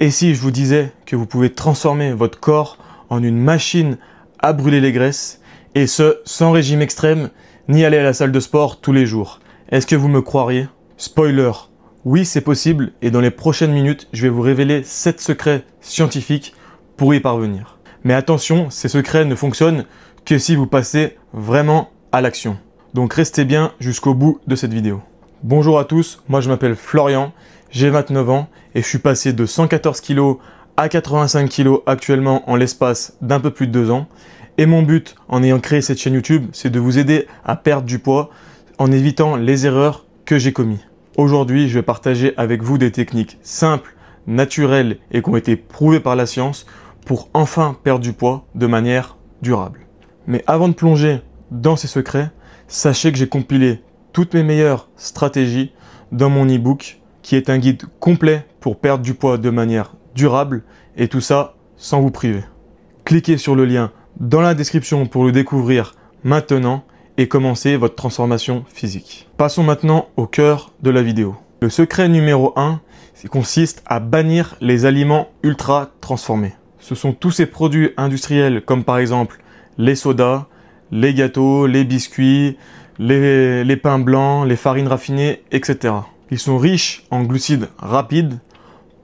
Et si je vous disais que vous pouvez transformer votre corps en une machine à brûler les graisses, et ce, sans régime extrême, ni aller à la salle de sport tous les jours? Est-ce que vous me croiriez? Spoiler, oui c'est possible, et dans les prochaines minutes, je vais vous révéler 7 secrets scientifiques pour y parvenir. Mais attention, ces secrets ne fonctionnent que si vous passez vraiment à l'action. Donc restez bien jusqu'au bout de cette vidéo. Bonjour à tous, moi je m'appelle Florian, j'ai 29 ans et je suis passé de 114 kg à 85 kg actuellement en l'espace d'un peu plus de 2 ans. Et mon but en ayant créé cette chaîne YouTube, c'est de vous aider à perdre du poids en évitant les erreurs que j'ai commises. Aujourd'hui, je vais partager avec vous des techniques simples, naturelles et qui ont été prouvées par la science pour enfin perdre du poids de manière durable. Mais avant de plonger dans ces secrets, sachez que j'ai compilé toutes mes meilleures stratégies dans mon e-book qui est un guide complet pour perdre du poids de manière durable et tout ça sans vous priver. Cliquez sur le lien dans la description pour le découvrir maintenant et commencer votre transformation physique. Passons maintenant au cœur de la vidéo. Le secret numéro 1 consiste à bannir les aliments ultra transformés. Ce sont tous ces produits industriels comme par exemple les sodas, les gâteaux, les biscuits, les pains blancs, les farines raffinées, etc. Ils sont riches en glucides rapides,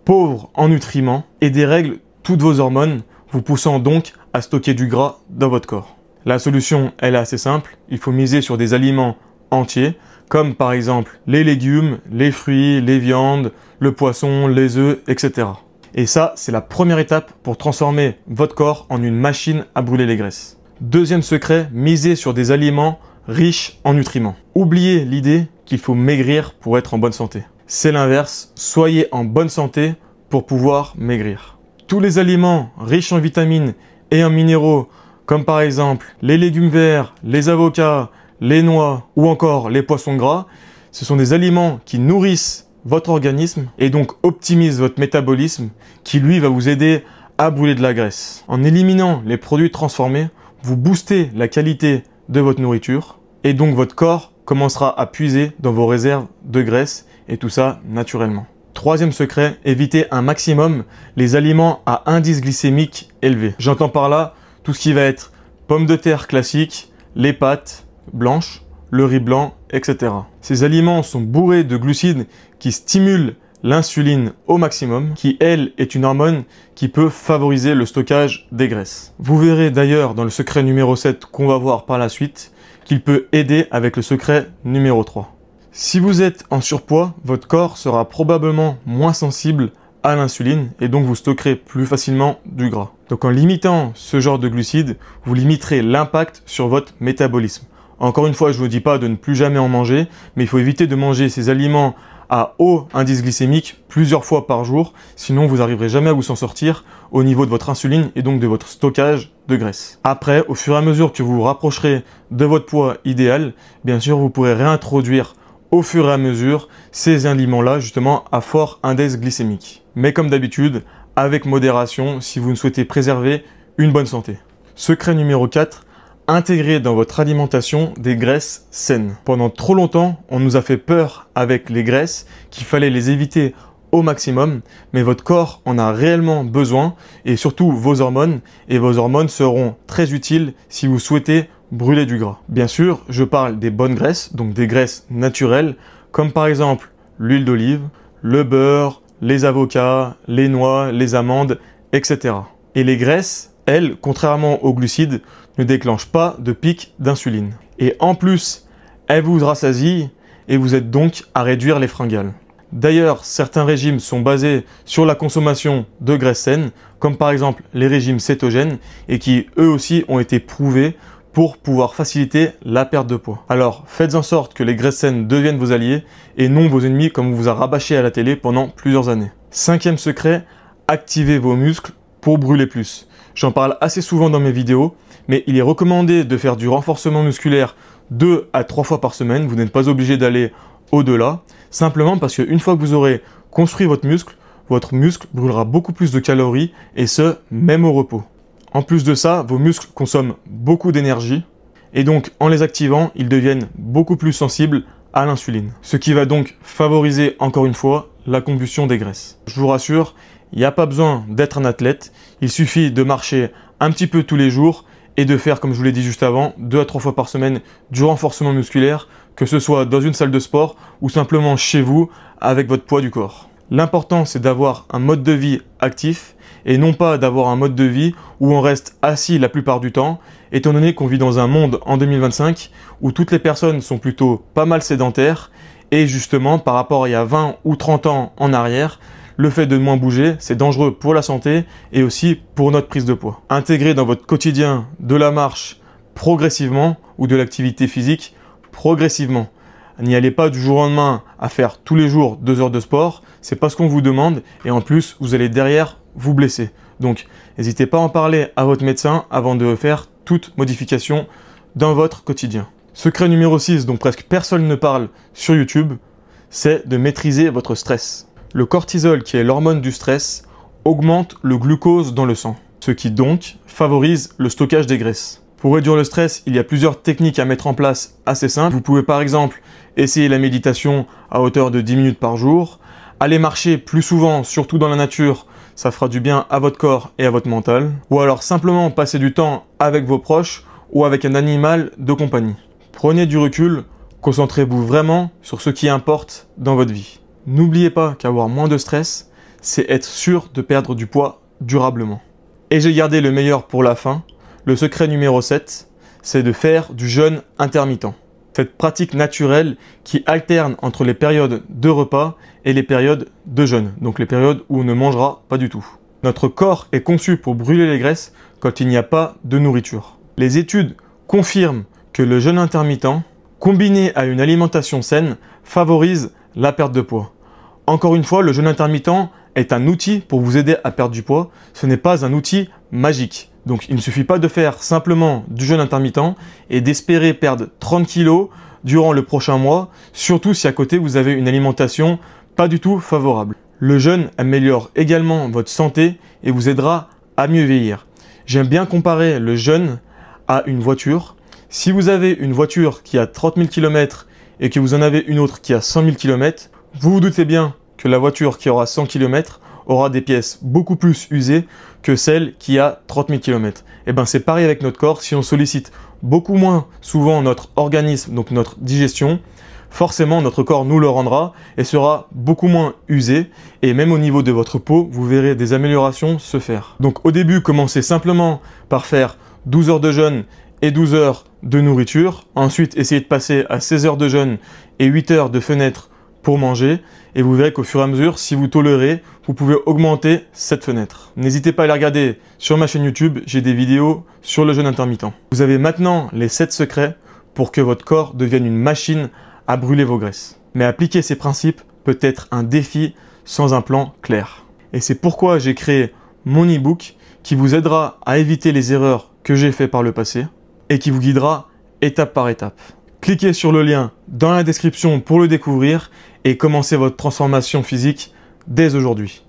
pauvres en nutriments et dérèglent toutes vos hormones, vous poussant donc à stocker du gras dans votre corps. La solution, elle est assez simple, il faut miser sur des aliments entiers, comme par exemple les légumes, les fruits, les viandes, le poisson, les œufs, etc. Et ça, c'est la première étape pour transformer votre corps en une machine à brûler les graisses. Deuxième secret, misez sur des aliments riches en nutriments. Oubliez l'idée qu'il faut maigrir pour être en bonne santé. C'est l'inverse, soyez en bonne santé pour pouvoir maigrir. Tous les aliments riches en vitamines et en minéraux, comme par exemple les légumes verts, les avocats, les noix ou encore les poissons gras, ce sont des aliments qui nourrissent votre organisme et donc optimisent votre métabolisme qui lui va vous aider à brûler de la graisse. En éliminant les produits transformés, vous boostez la qualité de votre nourriture et donc votre corps commencera à puiser dans vos réserves de graisse et tout ça naturellement. Troisième secret, évitez un maximum les aliments à indice glycémique élevé. J'entends par là tout ce qui va être pommes de terre classiques, les pâtes blanches, le riz blanc, etc. Ces aliments sont bourrés de glucides qui stimulent l'insuline au maximum, qui elle est une hormone qui peut favoriser le stockage des graisses. Vous verrez d'ailleurs dans le secret numéro 7 qu'on va voir par la suite qu'il peut aider avec le secret numéro 3. Si vous êtes en surpoids, votre corps sera probablement moins sensible à l'insuline et donc vous stockerez plus facilement du gras. Donc en limitant ce genre de glucides, vous limiterez l'impact sur votre métabolisme. Encore une fois, je ne vous dis pas de ne plus jamais en manger, mais il faut éviter de manger ces aliments à haut indice glycémique plusieurs fois par jour, sinon vous n'arriverez jamais à vous en sortir au niveau de votre insuline et donc de votre stockage de graisse. Après, au fur et à mesure que vous vous rapprocherez de votre poids idéal, bien sûr, vous pourrez réintroduire au fur et à mesure ces aliments-là justement à fort indice glycémique. Mais comme d'habitude, avec modération si vous ne souhaitez préserver une bonne santé. Secret numéro 4, intégrer dans votre alimentation des graisses saines. Pendant trop longtemps, on nous a fait peur avec les graisses, qu'il fallait les éviter au maximum, mais votre corps en a réellement besoin et surtout vos hormones, et vos hormones seront très utiles si vous souhaitez brûler du gras. Bien sûr, je parle des bonnes graisses, donc des graisses naturelles, comme par exemple l'huile d'olive, le beurre, les avocats, les noix, les amandes, etc. Et les graisses, elles, contrairement aux glucides, ne déclenchent pas de pic d'insuline. Et en plus, elles vous rassasient et vous êtes donc à réduire les fringales. D'ailleurs, certains régimes sont basés sur la consommation de graisses saines, comme par exemple les régimes cétogènes, et qui eux aussi ont été prouvés pour pouvoir faciliter la perte de poids. Alors, faites en sorte que les graisses saines deviennent vos alliés et non vos ennemis comme on vous a rabâché à la télé pendant plusieurs années. Cinquième secret, activez vos muscles pour brûler plus. J'en parle assez souvent dans mes vidéos, mais il est recommandé de faire du renforcement musculaire 2 à 3 fois par semaine. Vous n'êtes pas obligé d'aller au-delà, simplement parce qu'une fois que vous aurez construit votre muscle brûlera beaucoup plus de calories et ce, même au repos. En plus de ça, vos muscles consomment beaucoup d'énergie et donc en les activant, ils deviennent beaucoup plus sensibles à l'insuline. Ce qui va donc favoriser encore une fois la combustion des graisses. Je vous rassure, Il n'y a pas besoin d'être un athlète, il suffit de marcher un petit peu tous les jours et de faire, comme je vous l'ai dit juste avant, 2 à 3 fois par semaine du renforcement musculaire, que ce soit dans une salle de sport ou simplement chez vous avec votre poids du corps. L'important, c'est d'avoir un mode de vie actif et non pas d'avoir un mode de vie où on reste assis la plupart du temps, étant donné qu'on vit dans un monde en 2025 où toutes les personnes sont plutôt pas mal sédentaires et justement par rapport à il y a 20 ou 30 ans en arrière, le fait de moins bouger, c'est dangereux pour la santé et aussi pour notre prise de poids. Intégrer dans votre quotidien de la marche progressivement ou de l'activité physique progressivement. N'y allez pas du jour au lendemain à faire tous les jours 2 heures de sport, c'est pas ce qu'on vous demande et en plus vous allez derrière vous blesser. Donc n'hésitez pas à en parler à votre médecin avant de faire toute modification dans votre quotidien. Secret numéro 6 dont presque personne ne parle sur YouTube, c'est de maîtriser votre stress. Le cortisol, qui est l'hormone du stress, augmente le glucose dans le sang, ce qui donc favorise le stockage des graisses. Pour réduire le stress, il y a plusieurs techniques à mettre en place assez simples. Vous pouvez par exemple essayer la méditation à hauteur de 10 minutes par jour, aller marcher plus souvent, surtout dans la nature, ça fera du bien à votre corps et à votre mental, ou alors simplement passer du temps avec vos proches ou avec un animal de compagnie. Prenez du recul, concentrez-vous vraiment sur ce qui importe dans votre vie. N'oubliez pas qu'avoir moins de stress, c'est être sûr de perdre du poids durablement. Et j'ai gardé le meilleur pour la fin. Le secret numéro 7, c'est de faire du jeûne intermittent. Cette pratique naturelle qui alterne entre les périodes de repas et les périodes de jeûne, donc les périodes où on ne mangera pas du tout. Notre corps est conçu pour brûler les graisses quand il n'y a pas de nourriture. Les études confirment que le jeûne intermittent, combiné à une alimentation saine, favorise la perte de poids. Encore une fois, le jeûne intermittent est un outil pour vous aider à perdre du poids. Ce n'est pas un outil magique. Donc il ne suffit pas de faire simplement du jeûne intermittent et d'espérer perdre 30 kg durant le prochain mois, surtout si à côté vous avez une alimentation pas du tout favorable. Le jeûne améliore également votre santé et vous aidera à mieux vieillir. J'aime bien comparer le jeûne à une voiture. Si vous avez une voiture qui a 30 000 km et que vous en avez une autre qui a 100 000 km, vous vous doutez bien que la voiture qui aura 100 km aura des pièces beaucoup plus usées que celle qui a 30 000 km. Et bien c'est pareil avec notre corps, si on sollicite beaucoup moins souvent notre organisme, donc notre digestion, forcément notre corps nous le rendra et sera beaucoup moins usé. Et même au niveau de votre peau, vous verrez des améliorations se faire. Donc au début, commencez simplement par faire 12 heures de jeûne et 12 heures de nourriture. Ensuite, essayez de passer à 16 heures de jeûne et 8 heures de fenêtre pour manger et vous verrez qu'au fur et à mesure, si vous tolérez, vous pouvez augmenter cette fenêtre. N'hésitez pas à les regarder sur ma chaîne YouTube, j'ai des vidéos sur le jeûne intermittent. Vous avez maintenant les 7 secrets pour que votre corps devienne une machine à brûler vos graisses. Mais appliquer ces principes peut être un défi sans un plan clair. Et c'est pourquoi j'ai créé mon e-book qui vous aidera à éviter les erreurs que j'ai faites par le passé et qui vous guidera étape par étape. Cliquez sur le lien dans la description pour le découvrir et commencez votre transformation physique dès aujourd'hui.